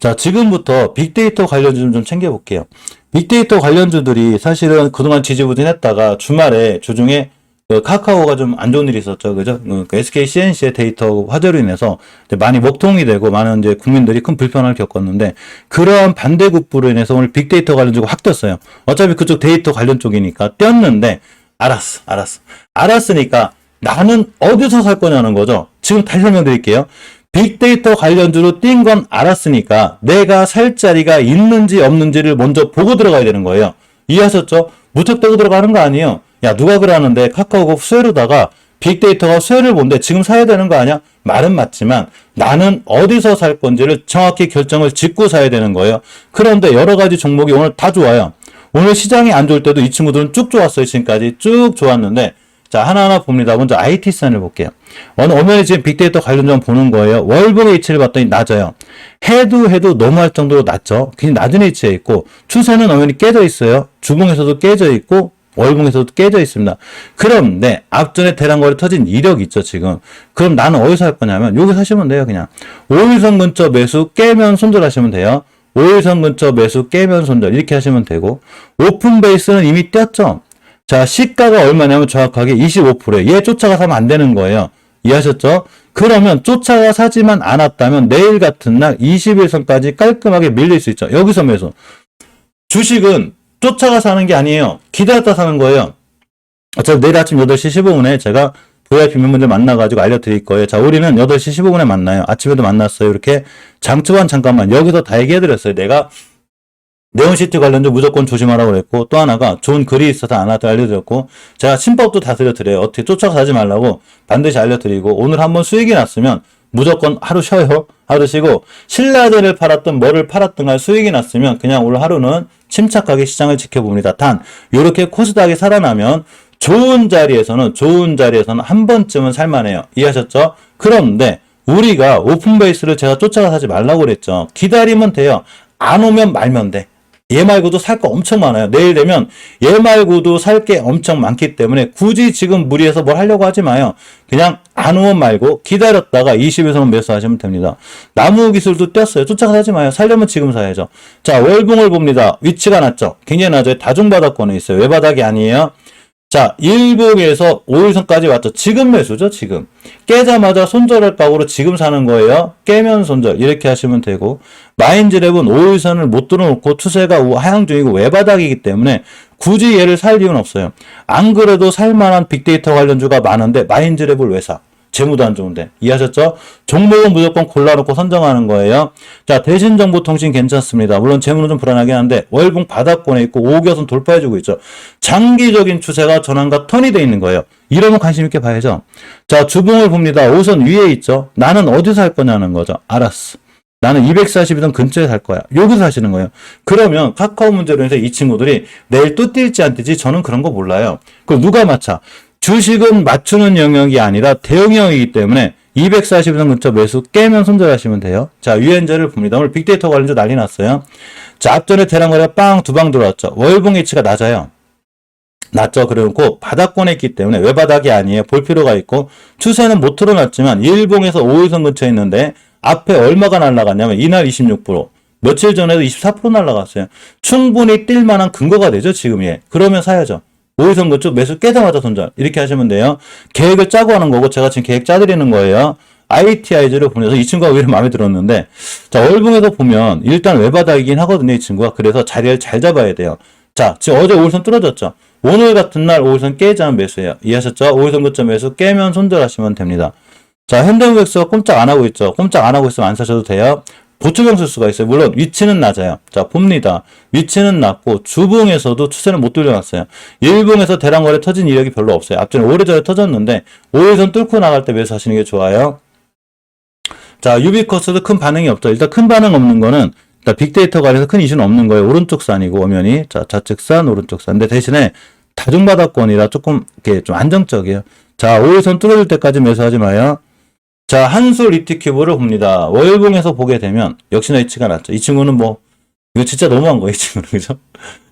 자, 지금부터 빅데이터 관련주 좀 챙겨볼게요. 빅데이터 관련주들이 사실은 그동안 지지부진했다가 주말에 주중에 그 카카오가 좀 안 좋은 일이 있었죠. 그죠? 그 SK CNC의 데이터 화제로 인해서 많이 먹통이 되고 많은 이제 국민들이 큰 불편을 겪었는데 그러한 반대급부로 인해서 오늘 빅데이터 관련주가 확 떴어요. 어차피 그쪽 데이터 관련 쪽이니까 떴는데 알았으니까 나는 어디서 살 거냐는 거죠. 지금 다시 설명드릴게요. 빅데이터 관련주로 뛴 건 알았으니까 내가 살 자리가 있는지 없는지를 먼저 보고 들어가야 되는 거예요. 이해하셨죠? 무턱대고 들어가는 거 아니에요. 야, 누가 그러는데 카카오가 수혜로다가 빅데이터가 수혜를 본데 지금 사야 되는 거 아니야? 말은 맞지만 나는 어디서 살 건지를 정확히 결정을 짓고 사야 되는 거예요. 그런데 여러 가지 종목이 오늘 다 좋아요. 오늘 시장이 안 좋을 때도 이 친구들은 쭉 좋았어요. 지금까지 쭉 좋았는데 자, 하나하나 봅니다. 먼저 IT선을 볼게요. 오늘 지금 빅데이터 관련점 보는 거예요. 월봉의 위치를 봤더니 낮아요. 해도 너무할 정도로 낮죠. 굉장히 낮은 위치에 있고 추세는 엄연히 깨져 있어요. 주봉에서도 깨져 있고 월봉에서도 깨져 있습니다. 그런데 앞전에 대량거래 터진 이력 있죠, 지금. 그럼 나는 어디서 할 거냐면 여기 사시면 돼요, 그냥. 5일선 근처 매수 깨면 손절하시면 돼요. 5일선 근처 매수 깨면 손절 이렇게 하시면 되고 오픈 베이스는 이미 떴죠. 자, 시가가 얼마냐면 정확하게 25%예요. 얘 쫓아가 사면 안 되는 거예요. 이해하셨죠? 그러면 쫓아가 사지만 않았다면 내일 같은 날 21선까지 깔끔하게 밀릴 수 있죠. 여기서 매수. 주식은 쫓아가 사는 게 아니에요. 기다렸다 사는 거예요. 어차피 내일 아침 8시 15분에 제가 VIP 멤버들 만나가지고 알려드릴 거예요. 자, 우리는 8시 15분에 만나요. 아침에도 만났어요. 이렇게 장초반 잠깐만 여기서 다 얘기해드렸어요. 내가 네온시티 관련주 무조건 조심하라고 그랬고 또 하나가 좋은 글이 있어서 하나 더 알려드렸고 제가 신법도 다 들려드려요. 어떻게 쫓아가 사지 말라고 반드시 알려드리고 오늘 한번 수익이 났으면 무조건 하루 쉬어요. 하루 쉬고 신라제를 팔았든 뭐를 팔았든 간 수익이 났으면 그냥 오늘 하루는 침착하게 시장을 지켜봅니다. 단 이렇게 코스닥이 살아나면 좋은 자리에서는 한 번쯤은 살만해요. 이해하셨죠? 그런데 우리가 오픈 베이스를 제가 쫓아가 사지 말라고 그랬죠. 기다리면 돼요. 안 오면 말면 돼. 얘 말고도 살 거 엄청 많아요. 내일 되면 얘 말고도 살 게 엄청 많기 때문에 굳이 지금 무리해서 뭘 하려고 하지 마요. 그냥 안 오면 말고 기다렸다가 20에서는 매수하시면 됩니다. 나무 기술도 떴어요. 쫓아가 사지 마요. 살려면 지금 사야죠. 자, 월봉을 봅니다. 위치가 낮죠. 굉장히 낮아요. 다중바닥권에 있어요. 외바닥이 아니에요. 자, 일봉에서 5일선까지 왔죠. 지금 매수죠, 지금. 깨자마자 손절할 각오로 지금 사는 거예요. 깨면 손절. 이렇게 하시면 되고. 마인즈랩은 5일선을 못 뚫어놓고 추세가 하향 중이고 외바닥이기 때문에 굳이 얘를 살 이유는 없어요. 안 그래도 살만한 빅데이터 관련주가 많은데 마인즈랩을 왜 사? 재무도 안 좋은데. 이해하셨죠? 종목은 무조건 골라놓고 선정하는 거예요. 자, 대신정보통신 괜찮습니다. 물론 재무는 좀 불안하긴 한데 월봉 바닥권에 있고 5개선 돌파해주고 있죠. 장기적인 추세가 전환과 턴이 돼 있는 거예요. 이러면 관심 있게 봐야죠. 자, 주봉을 봅니다. 5선 위에 있죠. 나는 어디서 할 거냐는 거죠. 알았어. 나는 242선 근처에 살 거야. 여기서 사시는 거예요. 그러면 카카오 문제로 인해서 이 친구들이 내일 또 뛸지 안 뛸지 저는 그런 거 몰라요. 그럼 누가 맞춰? 주식은 맞추는 영역이 아니라 대응 영역이기 때문에 240선 근처 매수 깨면 손절하시면 돼요. 자, 유엔저를 봅니다. 오늘 빅데이터 관련주 난리 났어요. 자, 앞전에 대량거래가 빵 두 방 들어왔죠. 월봉 위치가 낮아요. 낮죠. 그리고 바닥권에 있기 때문에 외바닥이 아니에요. 볼 필요가 있고 추세는 못 틀어놨지만 일봉에서 5일선 근처에 있는데 앞에 얼마가 날라갔냐면 이날 26%, 며칠 전에도 24% 날라갔어요. 충분히 뛸 만한 근거가 되죠, 지금 예. 그러면 사야죠. 5일선 근처 매수 깨자마자 손절. 이렇게 하시면 돼요. 계획을 짜고 하는 거고 제가 지금 계획 짜드리는 거예요. ITI즈를 보내서 이 친구가 오히려 마음에 들었는데 자, 월봉에서 보면 일단 외바닥이긴 하거든요, 이 친구가. 그래서 자리를 잘 잡아야 돼요. 자, 지금 어제 5일선 뚫어졌죠. 오늘 같은 날 5일선 깨자면 매수해요. 이해하셨죠? 5일선 근처 매수 깨면 손절하시면 됩니다. 자, 현대무역수가 꼼짝 안 하고 있죠. 꼼짝 안 하고 있으면 안 사셔도 돼요. 보충형 쓸 수가 있어요. 물론 위치는 낮아요. 자, 봅니다. 위치는 낮고 주봉에서도 추세를 못 돌려놨어요. 일봉에서 대량거래 터진 이력이 별로 없어요. 앞전에 오래전에 터졌는데 5일선 뚫고 나갈 때 매수하시는 게 좋아요. 자, 유비커스도 큰 반응이 없죠. 일단 큰 반응 없는 거는 일단 빅데이터 관련해서 큰 이슈는 없는 거예요. 오른쪽 산이고 엄연히 자, 좌측산, 오른쪽 산. 근데 대신에 다중바닥권이라 조금 이렇게 좀 안정적이에요. 자, 5일선 뚫어질 때까지 매수하지 마요. 자, 한솔 리트큐브를 봅니다. 월봉에서 보게 되면 역시나 위치가 낮죠. 이 친구는 뭐 이거 진짜 너무한 거예요, 이 친구는. 그죠?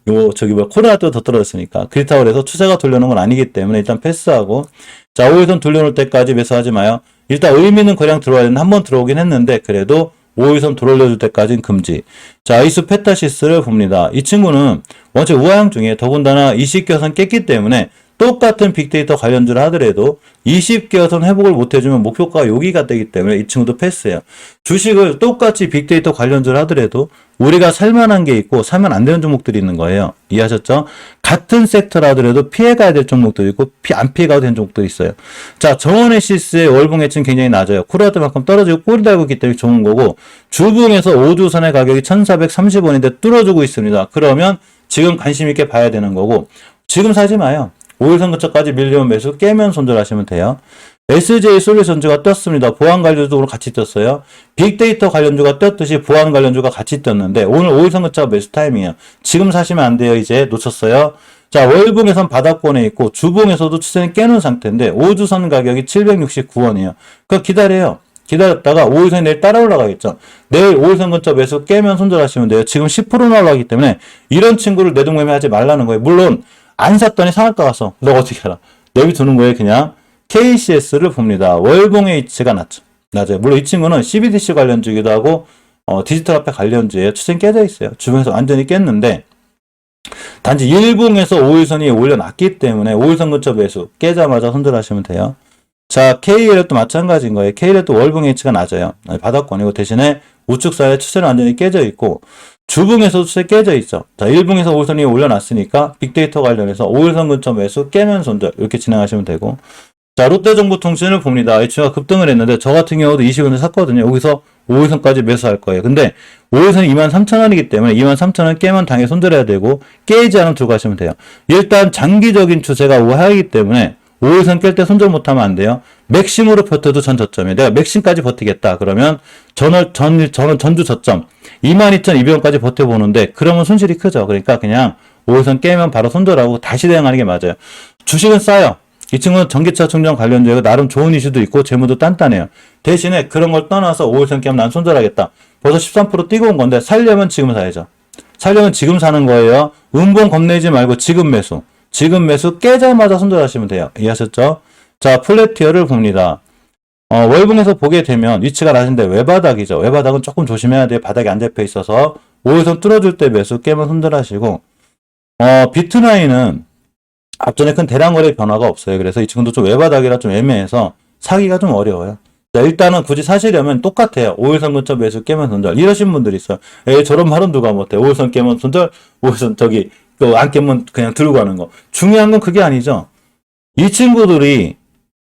이거 저기 뭐 코로나 때도 더 떨어졌으니까. 그렇다고 해서 추세가 돌려놓은 건 아니기 때문에 일단 패스하고 자, 5일선 돌려놓을 때까지 매수하지 마요. 일단 의미는 거량 들어와야 되는데 한번 들어오긴 했는데 그래도 5일선 돌려줄 때까지는 금지. 자, 이수페타시스를 봅니다. 이 친구는 원체 우하향 중에 더군다나 20개선 깼기 때문에 똑같은 빅데이터 관련주를 하더라도 20개선 회복을 못해주면 목표가가 여기가 되기 때문에 이 친구도 패스해요. 주식을 똑같이 빅데이터 관련주를 하더라도 우리가 살만한 게 있고 사면 안 되는 종목들이 있는 거예요. 이해하셨죠? 같은 섹터라 하더라도 피해가야 될 종목들이 있고 안 피해가도 되는 종목들이 있어요. 자, 정원의시스의 월봉 해치는 굉장히 낮아요. 코로나때만큼 떨어지고 꼬리 달고 있기 때문에 좋은 거고 주봉에서 5주선의 가격이 1,430원인데 뚫어주고 있습니다. 그러면 지금 관심 있게 봐야 되는 거고 지금 사지 마요. 5일선 근처까지 밀리면 매수 깨면 손절하시면 돼요. SJ 솔루션즈가 떴습니다. 보안 관련주도 같이 떴어요. 빅데이터 관련주가 떴듯이 보안 관련주가 같이 떴는데 오늘 5일선 근처가 매수 타임이에요. 지금 사시면 안 돼요. 이제 놓쳤어요. 자, 월봉에선 바닥권에 있고 주봉에서도 추세는 깨는 상태인데 5주선 가격이 769원이에요. 그거 기다려요. 기다렸다가 5일선이 내일 따라 올라가겠죠. 내일 5일선 근처 매수 깨면 손절하시면 돼요. 지금 10%나 올라가기 때문에 이런 친구를 내동매매하지 말라는 거예요. 물론 안 샀더니 상한가 갔어. 너 어떻게 알아? 내비두는 거예요. 그냥 KCS를 봅니다. 월봉의 위치가 낮아요. 물론 이 친구는 CBDC 관련주기도 하고 디지털 화폐 관련주에 추세는 깨져 있어요. 주변에서 완전히 깼는데 단지 일봉에서 5일선이 올려놨기 때문에 5일선 근처 매수 깨자마자 손절하시면 돼요. 자, KL도 마찬가지인 거예요. KL도 월봉의 위치가 낮아요. 바닥권이고 대신에 우측 사이에 추세는 완전히 깨져 있고 주봉에서도 추세 깨져 있죠. 자, 1봉에서 5일선이 올려놨으니까 빅데이터 관련해서 5일선 근처 매수 깨면 손절 이렇게 진행하시면 되고 자, 롯데정보통신을 봅니다. 이 친구가 급등을 했는데 저 같은 경우도 20원에 샀거든요. 여기서 5일선까지 매수할 거예요. 근데 5일선이 23,000원이기 때문에 23,000원 깨면 당연히 손절해야 되고 깨지 않으면 들고 가시면 돼요. 일단 장기적인 추세가 우하이기 때문에 5일선 깰 때 손절 못하면 안 돼요. 맥심으로 버텨도 전 저점이에요. 내가 맥심까지 버티겠다. 그러면 저는 전주 저점 22,200원까지 버텨보는데 그러면 손실이 크죠. 그러니까 그냥 5일선 깨면 바로 손절하고 다시 대응하는 게 맞아요. 주식은 싸요. 이 친구는 전기차 충전 관련주에 나름 좋은 이슈도 있고 재무도 단단해요. 대신에 그런 걸 떠나서 5일선 깨면 난 손절하겠다. 벌써 13% 뛰고 온 건데 살려면 지금 사야죠. 살려면 지금 사는 거예요. 음봉 겁내지 말고 지금 매수. 지금 매수 깨자마자 손절하시면 돼요. 이해하셨죠? 자, 플래티어를 봅니다. 월봉에서 보게 되면 위치가 낮은데 외바닥이죠. 외바닥은 조금 조심해야 돼요. 바닥이 안 잡혀 있어서 5일선 뚫어줄 때 매수 깨면 손절하시고 비트나인은 앞전에 큰 대량 거래 변화가 없어요. 그래서 이 친구도 좀 외바닥이라 좀 애매해서 사기가 좀 어려워요. 자, 일단은 굳이 사시려면 똑같아요. 5일선 근처 매수 깨면 손절. 이러신 분들이 있어요. 저런 말은 누가 못해. 5일선 깨면 손절, 5일선 또 안 깨면 그냥 들고 가는 거. 중요한 건 그게 아니죠. 이 친구들이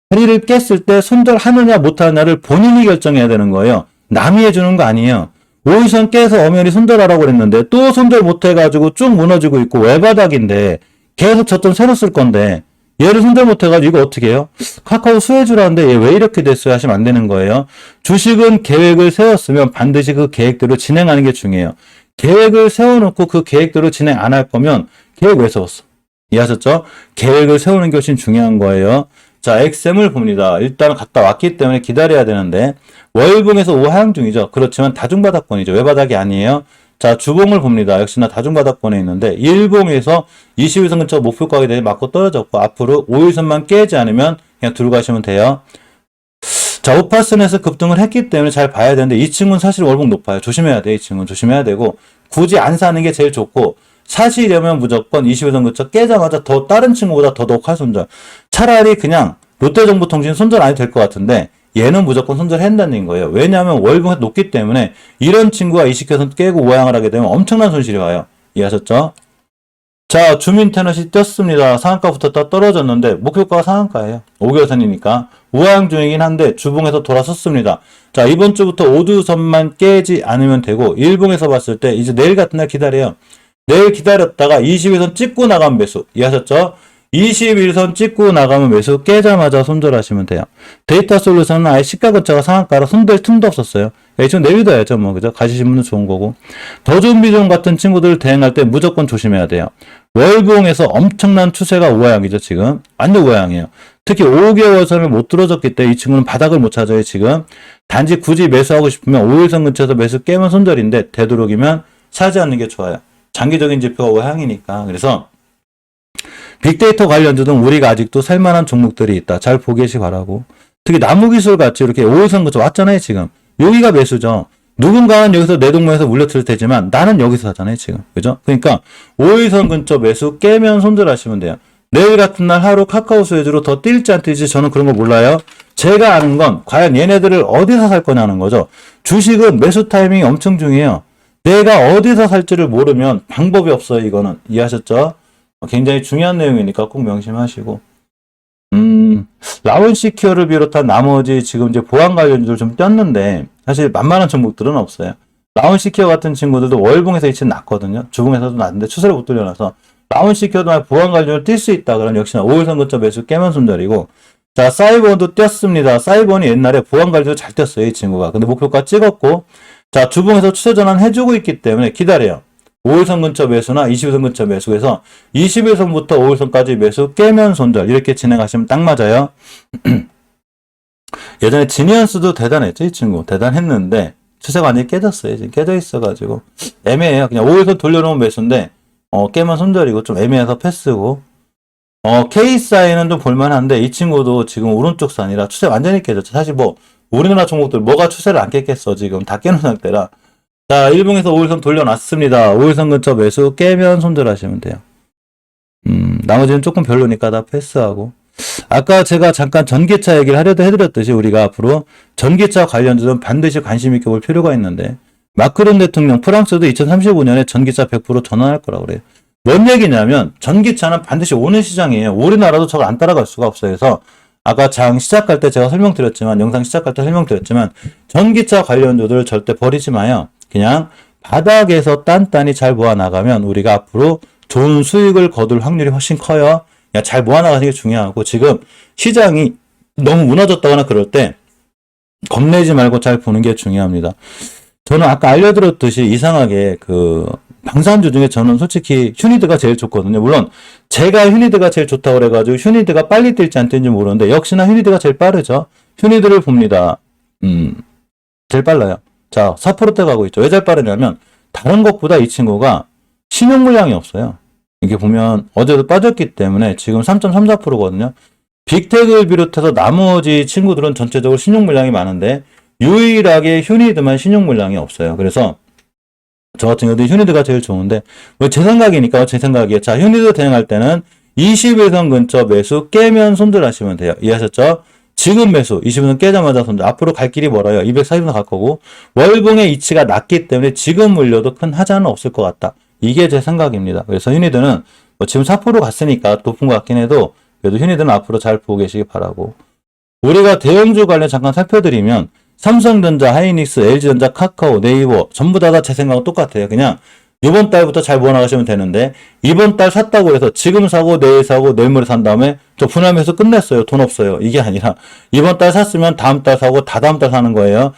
다리를 깼을 때 손절하느냐 못하느냐를 본인이 결정해야 되는 거예요. 남이 해주는 거 아니에요. 5일선 깨서 엄연히 손절하라고 그랬는데 또 손절 못해가지고 쭉 무너지고 있고 외바닥인데 계속 저점 새로 쓸 건데 얘를 손절 못해가지고 이거 어떻게 해요? 카카오 수혜주라는데 얘 왜 이렇게 됐어요? 하시면 안 되는 거예요. 주식은 계획을 세웠으면 반드시 그 계획대로 진행하는 게 중요해요. 계획을 세워놓고 그 계획대로 진행 안 할 거면 계획 왜 세웠어? 이해하셨죠? 계획을 세우는 게 훨씬 중요한 거예요. 자, 엑셈을 봅니다. 일단 갔다 왔기 때문에 기다려야 되는데 월봉에서 우하향 중이죠. 그렇지만 다중바닥권이죠. 외바닥이 아니에요. 자, 주봉을 봅니다. 역시나 다중바닥권에 있는데 1봉에서 21선 근처 목표 가격에 맞고 떨어졌고 앞으로 5일선만 깨지 않으면 그냥 들고 가시면 돼요. 자, 오파슨에서 급등을 했기 때문에 잘 봐야 되는데 이 친구는 사실 월봉 높아요. 조심해야 돼. 이 친구는 조심해야 되고 굳이 안 사는 게 제일 좋고 사시려면 무조건 21선 근처 깨자마자 더 다른 친구보다 더더욱 손절. 차라리 그냥 롯데정보통신 손절 안 해도 될 것 같은데 얘는 무조건 손절한다는 거예요. 왜냐하면 월봉이 높기 때문에 이런 친구가 20개선 깨고 우하향을 하게 되면 엄청난 손실이 와요. 이해하셨죠? 자, 주민테너시 떴습니다. 상한가부터 떨어졌는데 목표가가 상한가예요. 5개선이니까 우하향 중이긴 한데 주봉에서 돌아섰습니다. 자, 이번 주부터 5주선만 깨지 않으면 되고 일봉에서 봤을 때 이제 내일 같은 날 기다려요. 내일 기다렸다가 21선 찍고 나가면 매수. 이해하셨죠? 21선 찍고 나가면 매수 깨자마자 손절하시면 돼요. 데이터 솔루션은 아예 시가 근처가 상한가라 손댈 틈도 없었어요. 좀 내비둬야죠, 뭐, 그죠? 가시신 분은 좋은 거고. 더 좋은 비중 같은 친구들 대응할 때 무조건 조심해야 돼요. 월봉에서 엄청난 추세가 우하향이죠, 지금. 완전 우하향이에요. 특히 5개월선을 못 뚫어줬기 때문에 이 친구는 바닥을 못 찾아요, 지금. 단지 굳이 매수하고 싶으면 5일선 근처에서 매수 깨면 손절인데, 되도록이면 사지 않는 게 좋아요. 장기적인 지표가 우하향이니까. 그래서, 빅데이터 관련주는 우리가 아직도 살만한 종목들이 있다. 잘 보고 계시 바라고. 특히 나무기술 같이 이렇게 5일선 근처 왔잖아요, 지금. 여기가 매수죠. 누군가는 여기서 내 동무에서 물려들 테지만 나는 여기서 사잖아요, 지금. 그죠? 그러니까 5일선 근처 매수 깨면 손절하시면 돼요. 내일 같은 날 하루 카카오 수혜주로 더 뛸지 안 뛸지 저는 그런 거 몰라요. 제가 아는 건 과연 얘네들을 어디서 살 거냐는 거죠. 주식은 매수 타이밍이 엄청 중요해요. 내가 어디서 살지를 모르면 방법이 없어요, 이거는. 이해하셨죠? 굉장히 중요한 내용이니까 꼭 명심하시고. 라운시큐어를 비롯한 나머지 지금 이제 보안 관련주들 좀 떴는데, 사실 만만한 종목들은 없어요. 라운시큐어 같은 친구들도 월봉에서 이치는 낮거든요. 주봉에서도 낮은데 추세를 못 돌려놔서 라운시큐어도 보안 관련주를 뛸 수 있다. 그럼 역시나 5일선 근처 매수 깨면 손절이고, 자, 사이버원도 떴습니다. 사이버원이 옛날에 보안 관련주 잘 떴어요, 이 친구가. 근데 목표가 찍었고, 자, 주봉에서 추세 전환 해주고 있기 때문에 기다려요. 5일선 근처 매수나 21선 근처 매수에서 21선부터 5일선까지 매수 깨면 손절 이렇게 진행하시면 딱 맞아요. 예전에 지니언스도 대단했죠, 이 친구. 대단했는데 추세가 완전히 깨졌어요. 지금 깨져 있어가지고 애매해요. 그냥 5일선 돌려놓은 매수인데 깨면 손절이고 좀 애매해서 패스고, KSI는 좀 볼만한데 이 친구도 지금 오른쪽 산이라 추세 완전히 깨졌죠. 사실 뭐 우리나라 종목들 뭐가 추세를 안 깼겠어. 지금 다 깨놓은 상태라. 자, 일봉에서 5일선 돌려놨습니다. 5일선 근처 매수 깨면 손절하시면 돼요. 나머지는 조금 별로니까 다 패스하고. 아까 제가 잠깐 전기차 얘기를 하려도 해드렸듯이 우리가 앞으로 전기차 관련주는 반드시 관심 있게 볼 필요가 있는데, 마크론 대통령 프랑스도 2035년에 전기차 100% 전환할 거라고 그래요. 뭔 얘기냐면 전기차는 반드시 오는 시장이에요. 우리나라도 저걸 안 따라갈 수가 없어요. 그래서 아까 장 시작할 때 제가 설명드렸지만, 영상 시작할 때 설명드렸지만, 전기차 관련주들 절대 버리지 마요. 그냥 바닥에서 단단히 잘 모아나가면 우리가 앞으로 좋은 수익을 거둘 확률이 훨씬 커요. 그냥 잘 모아나가는 게 중요하고, 지금 시장이 너무 무너졌다거나 그럴 때 겁내지 말고 잘 보는 게 중요합니다. 저는 아까 알려드렸듯이 이상하게 방산주 중에 저는 솔직히 휴니드가 제일 좋거든요. 물론 제가 휴니드가 제일 좋다고 그래가지고 휴니드가 빨리 뛸지 안 뛸지 모르는데 역시나 휴니드가 제일 빠르죠. 휴니드를 봅니다. 제일 빨라요. 자, 4%대 가고 있죠. 왜 잘 빠르냐면 다른 것보다 이 친구가 신용 물량이 없어요. 이게 보면 어제도 빠졌기 때문에 지금 3.34%거든요. 빅텍을 비롯해서 나머지 친구들은 전체적으로 신용 물량이 많은데 유일하게 휴니드만 신용 물량이 없어요. 그래서 저 같은 경우도 휴니드가 제일 좋은데, 뭐 제 생각이니까 제 생각이에요. 자, 휴니드 대응할 때는 21선 근처 매수 깨면 손절하시면 돼요. 이해하셨죠? 지금 매수 21선 깨자마자 손절. 앞으로 갈 길이 멀어요. 240선 갈 거고 월봉의 이치가 낮기 때문에 지금 물려도 큰 하자는 없을 것 같다. 이게 제 생각입니다. 그래서 휴니드는 뭐 지금 4% 갔으니까 높은 것 같긴 해도 그래도 휴니드는 앞으로 잘 보고 계시기 바라고. 우리가 대형주 관련 잠깐 살펴드리면 삼성전자, 하이닉스, LG전자, 카카오, 네이버 전부 다 제 생각은 똑같아요. 그냥 이번 달부터 잘 모아나가시면 되는데, 이번 달 샀다고 해서 지금 사고 내일 사고 내일 모레 산 다음에 저 분할매수 끝냈어요. 돈 없어요. 이게 아니라 이번 달 샀으면 다음 달 사고 다다음 달 사는 거예요.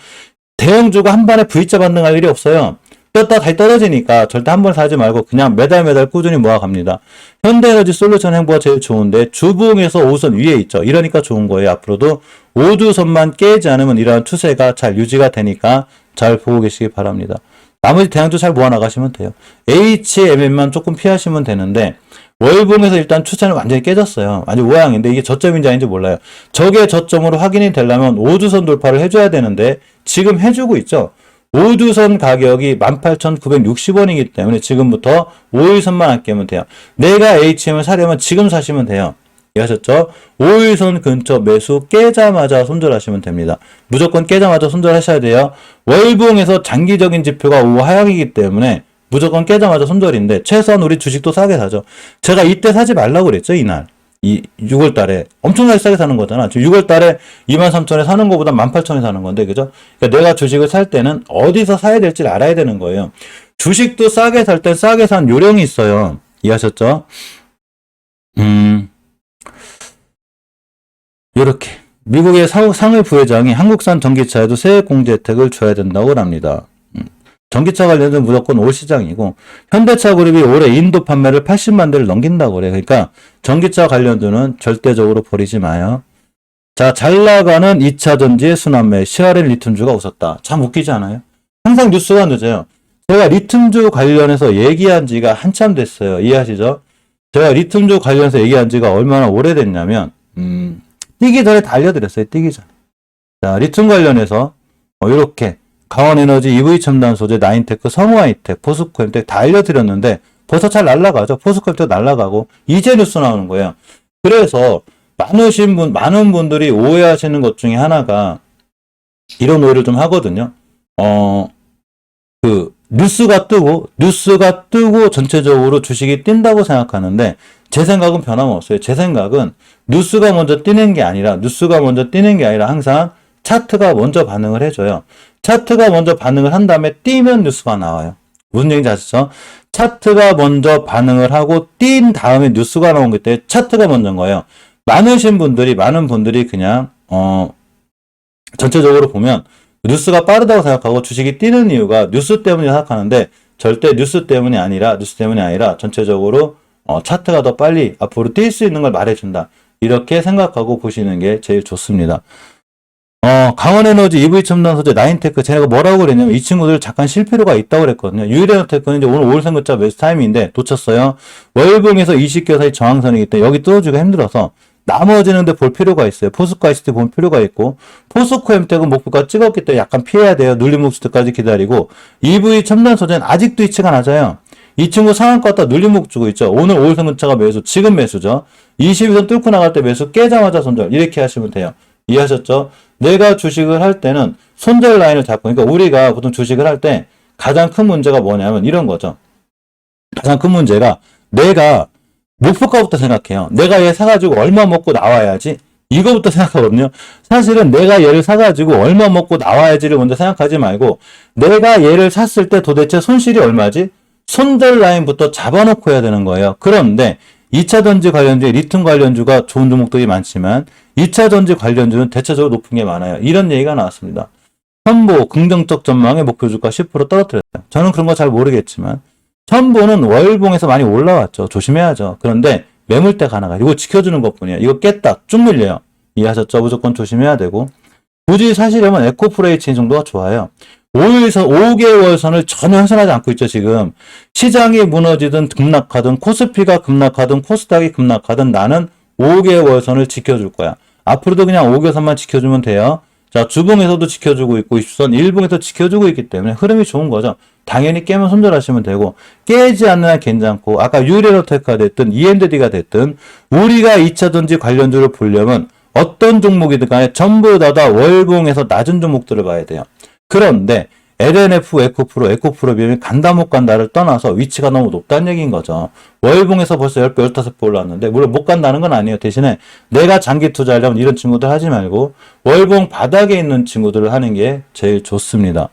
대형주가 한 번에 V자 반등할 일이 없어요. 떴다 다시 떨어지니까 절대 한 번 사지 말고 그냥 매달 꾸준히 모아갑니다. 현대에너지 솔루션 행보가 제일 좋은데 주봉에서 5선 위에 있죠. 이러니까 좋은 거예요. 앞으로도 5주선만 깨지 않으면 이러한 추세가 잘 유지가 되니까 잘 보고 계시기 바랍니다. 나머지 대형주 잘 모아나가시면 돼요. HMM만 조금 피하시면 되는데 월봉에서 일단 추세는 완전히 깨졌어요. 완전 우양인데 이게 저점인지 아닌지 몰라요. 저게 저점으로 확인이 되려면 5주선 돌파를 해줘야 되는데 지금 해주고 있죠. 5주선 가격이 18,960원이기 때문에 지금부터 5일선만 안 깨면 돼요. 내가 HM을 사려면 지금 사시면 돼요. 이해하셨죠? 5일선 근처 매수 깨자마자 손절하시면 됩니다. 무조건 깨자마자 손절하셔야 돼요. 월봉에서 장기적인 지표가 우하향이기 때문에 무조건 깨자마자 손절인데 최소한 우리 주식도 싸게 사죠. 제가 이때 사지 말라고 그랬죠, 이날. 6월 달에 엄청나게 싸게 사는 거잖아. 지금 6월 달에 23,000에 사는 거보다 18,000에 사는 건데, 그죠? 그러니까 내가 주식을 살 때는 어디서 사야 될지를 알아야 되는 거예요. 주식도 싸게 살 땐 싸게 산 요령이 있어요. 이해하셨죠? 요렇게. 미국의 상회 부회장이 한국산 전기차에도 세액 공제 혜택을 줘야 된다고 합니다. 전기차 관련된 무조건 올 시장이고, 현대차 그룹이 올해 인도 판매를 80만 대를 넘긴다고 그래요. 그러니까 전기차 관련주는 절대적으로 버리지 마요. 자, 잘 나가는 2차 전지의 순환매, CRN 리튬주가 웃었다. 참 웃기지 않아요? 항상 뉴스가 늦어요. 제가 리튬주 관련해서 얘기한 지가 한참 됐어요. 이해하시죠? 제가 리튬주 관련해서 얘기한 지가 얼마나 오래됐냐면, 뛰기 전에 다 알려드렸어요. 뛰기 전에. 자, 리튬 관련해서 이렇게 강원에너지, EV첨단 소재, 나인테크, 성우하이텍, 포스코엠텍 다 알려드렸는데 벌써 잘 날아가죠. 포스코엠텍 날아가고 이제 뉴스 나오는 거예요. 그래서 많은 분들이 오해하시는 것 중에 하나가 이런 오해를 좀 하거든요. 뉴스가 뜨고 전체적으로 주식이 뛴다고 생각하는데 제 생각은 변함없어요. 제 생각은 뉴스가 먼저 뛰는 게 아니라 항상 차트가 먼저 반응을 해줘요. 차트가 먼저 반응을 한 다음에 뛰면 뉴스가 나와요. 무슨 얘기인지 아시죠? 차트가 먼저 반응을 하고 뛴 다음에 뉴스가 나온 게 때문에 차트가 먼저인 거예요. 많은 분들이 그냥 전체적으로 보면 뉴스가 빠르다고 생각하고 주식이 뛰는 이유가 뉴스 때문에 생각하는데 절대 뉴스 때문이 아니라 전체적으로 차트가 더 빨리 앞으로 뛸 수 있는 걸 말해준다. 이렇게 생각하고 보시는 게 제일 좋습니다. 강원에너지, EV첨단 소재, 나인테크 제가 뭐라고 그랬냐면 이 친구들 잠깐 쉴 필요가 있다고 그랬거든요. 유일에너테크는 이제 오늘 5일선급자 매수 타임인데 놓쳤어요. 월봉에서 20개월 사이 저항선이기 때문에 여기 뚫어주기가 힘들어서 나머지는 데 볼 필요가 있어요. 포스코 ICT 볼 필요가 있고 포스코 엠텍은 목표가 찍었기 때문에 약간 피해야 돼요. 눌림 목수들까지 기다리고 EV 첨단 소재는 아직도 이치가 낮아요. 이 친구 상한가 왔다 눌림목 주고 있죠. 오늘 5일선급차가 매수, 지금 매수죠. 22선 뚫고 나갈 때 매수 깨자마자 손절 이렇게 하시면 돼요. 이해하셨죠? 내가 주식을 할 때는 손절 라인을 잡고, 그러니까 우리가 보통 주식을 할 때 가장 큰 문제가 뭐냐면 이런 거죠. 가장 큰 문제가 내가 목표가부터 생각해요. 내가 얘 사가지고 얼마 먹고 나와야지. 이거부터 생각하거든요. 사실은 내가 얘를 사가지고 얼마 먹고 나와야지를 먼저 생각하지 말고 내가 얘를 샀을 때 도대체 손실이 얼마지? 손절 라인부터 잡아놓고 해야 되는 거예요. 그런데 2차전지 관련주에 리튬 관련주가 좋은 종목들이 많지만 2차전지 관련주는 대체적으로 높은 게 많아요. 이런 얘기가 나왔습니다. 첨보 긍정적 전망의 목표 주가 10% 떨어뜨렸다. 저는 그런 거 잘 모르겠지만 첨보는 월봉에서 많이 올라왔죠. 조심해야죠. 그런데 매물대가 하나가 이거 지켜주는 것뿐이에요. 이거 깼다 쭉 밀려요. 이해하셨죠? 무조건 조심해야 되고 굳이 사시려면 에코프레이체인 정도가 좋아요. 5개월 선을 전혀 훼손하지 않고 있죠. 지금 시장이 무너지든 급락하든 코스피가 급락하든 코스닥이 급락하든 나는 5개월 선을 지켜줄 거야. 앞으로도 그냥 5개월 선만 지켜주면 돼요. 자, 주봉에서도 지켜주고 있고 20선 1봉에서 지켜주고 있기 때문에 흐름이 좋은 거죠. 당연히 깨면 손절하시면 되고 깨지 않는 한 괜찮고 아까 유레로테크가 됐든 ENDD가 됐든 우리가 2차전지 관련주를 보려면 어떤 종목이든 간에 전부 다 월봉에서 낮은 종목들을 봐야 돼요. 그런데 LNF, 에코프로 비하면 간다 못 간다를 떠나서 위치가 너무 높다는 얘기인 거죠. 월봉에서 벌써 10배, 15배 올랐는데 물론 못 간다는 건 아니에요. 대신에 내가 장기 투자하려면 이런 친구들 하지 말고 월봉 바닥에 있는 친구들을 하는 게 제일 좋습니다.